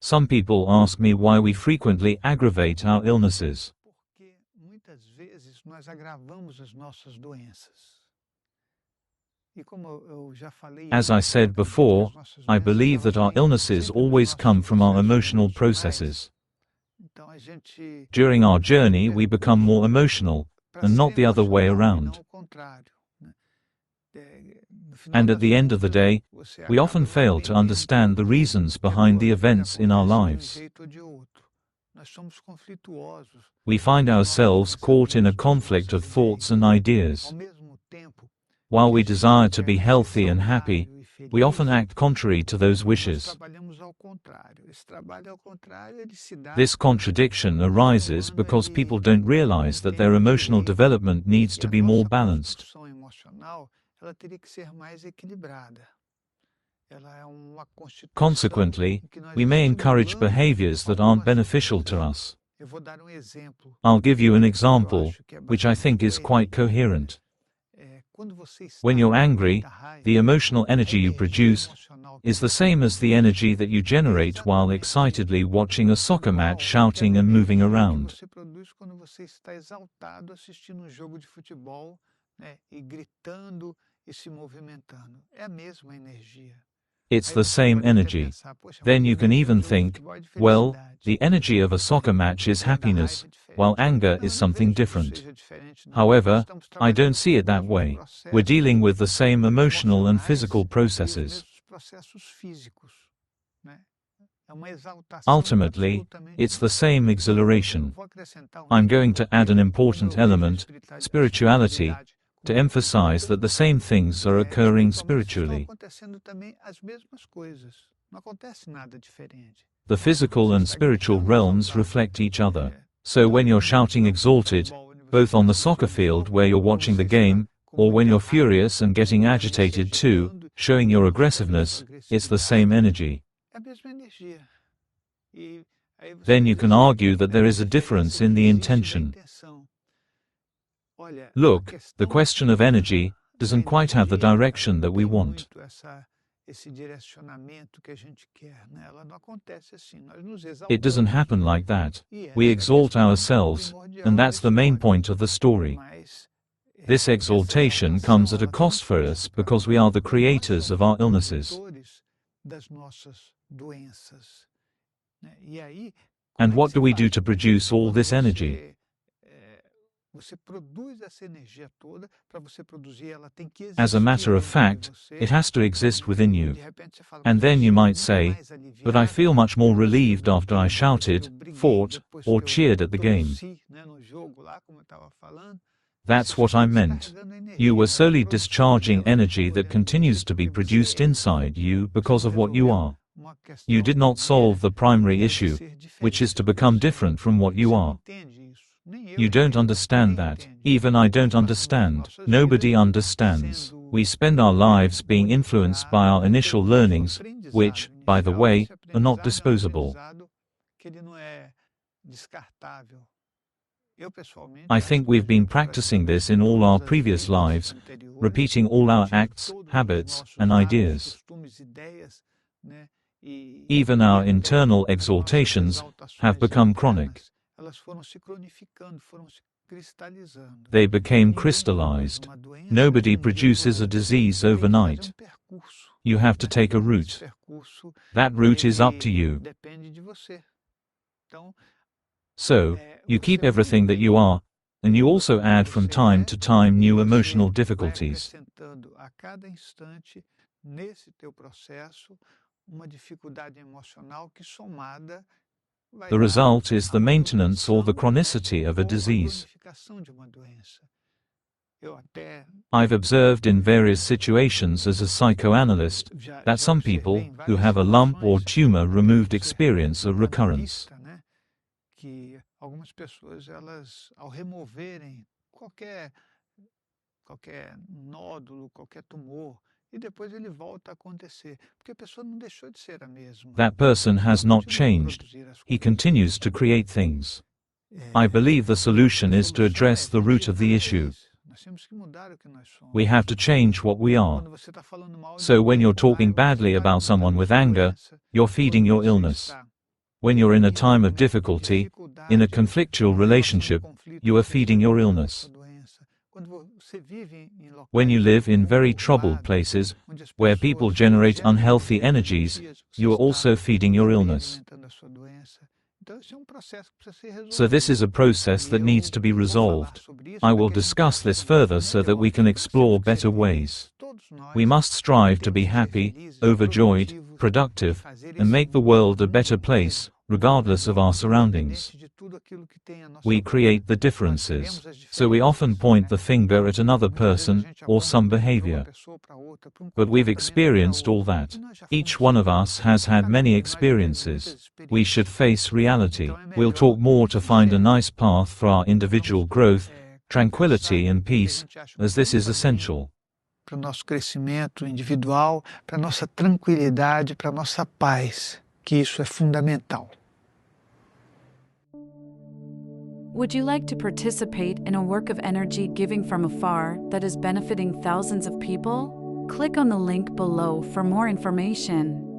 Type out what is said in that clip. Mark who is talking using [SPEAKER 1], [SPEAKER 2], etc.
[SPEAKER 1] Some people ask me why we frequently aggravate our illnesses.
[SPEAKER 2] Porque muitas vezes nós agravamos as nossas doenças. E como eu já falei,
[SPEAKER 1] As I said before, I believe that our illnesses always come from our emotional processes.
[SPEAKER 2] então a gente
[SPEAKER 1] During our journey we become more emotional, and not the other way around. And at the end of the day, we often fail to understand the reasons behind the events in our lives. We find ourselves caught in a conflict of thoughts and ideas. While we desire to be healthy and happy, we often act contrary to those wishes. This contradiction arises because people don't realize that their emotional development needs to be more balanced. Consequently, we may encourage behaviors that aren't beneficial to us. I'll give you an example, which I think is quite coherent. When you're angry, the emotional energy you produce is the same as the energy that you generate while excitedly watching a soccer match, shouting and moving around. It's the same energy. Then you can even think, well, the energy of a soccer match is happiness, while anger is something different. However, I don't see it that way. We're dealing with the same emotional and physical processes. Ultimately, it's the same exhilaration. I'm going to add an important element, spirituality, to emphasize that the same things are occurring spiritually. The physical and spiritual realms reflect each other. So when you're shouting exalted, both on the soccer field where you're watching the game, or when you're furious and getting agitated too, showing your aggressiveness, it's the same energy. Then you can argue that there is a difference in the intention. Look, the question of energy doesn't quite have the direction that we want. It doesn't happen like that. We exalt ourselves, and that's the main point of the story. This exaltation comes at a cost for us because we are the creators of our illnesses. And what do we do to produce all this energy? As a matter of fact, it has to exist within you. And then you might say, but I feel much more relieved after I shouted, fought, or cheered at the game. That's what I meant. You were solely discharging energy that continues to be produced inside you because of what you are. You did not solve the primary issue, which is to become different from what you are. You don't understand that. Even I don't understand. Nobody understands. We spend our lives being influenced by our initial learnings, which, by the way, are not disposable. I think we've been practicing this in all our previous lives, repeating all our acts, habits, and ideas. Even our internal exaltations have become chronic. They became crystallized. Nobody produces a disease overnight. You have to take a route. That route is up to you. So, you keep everything that you are, and you also add from time to time new emotional difficulties. The result is the maintenance or the chronicity of a disease. I've observed in various situations as a psychoanalyst that some people who have a lump or tumor removed experience a recurrence. That person has not changed. He continues to create things. I believe the solution is to address the root of the issue. We have to change what we are. So when you're talking badly about someone with anger, you're feeding your illness. When you're in a time of difficulty, in a conflictual relationship, you are feeding your illness. When you live in very troubled places, where people generate unhealthy energies, you are also feeding your illness. So this is a process that needs to be resolved. I will discuss this further so that we can explore better ways. We must strive to be happy, overjoyed, productive, and make the world a better place, regardless of our surroundings. We create the differences. So we often point the finger at another person, or some behavior. But we've experienced all that. Each one of us has had many experiences. We should face reality. We'll talk more to find a nice path for our individual growth, tranquility and peace, as this is essential.
[SPEAKER 2] Para o nosso crescimento individual, para a nossa tranquilidade, para a nossa paz, que isso é fundamental.
[SPEAKER 3] Would you like to participate in a work of energy giving from afar that is benefiting thousands of people? Click on the link below for more information.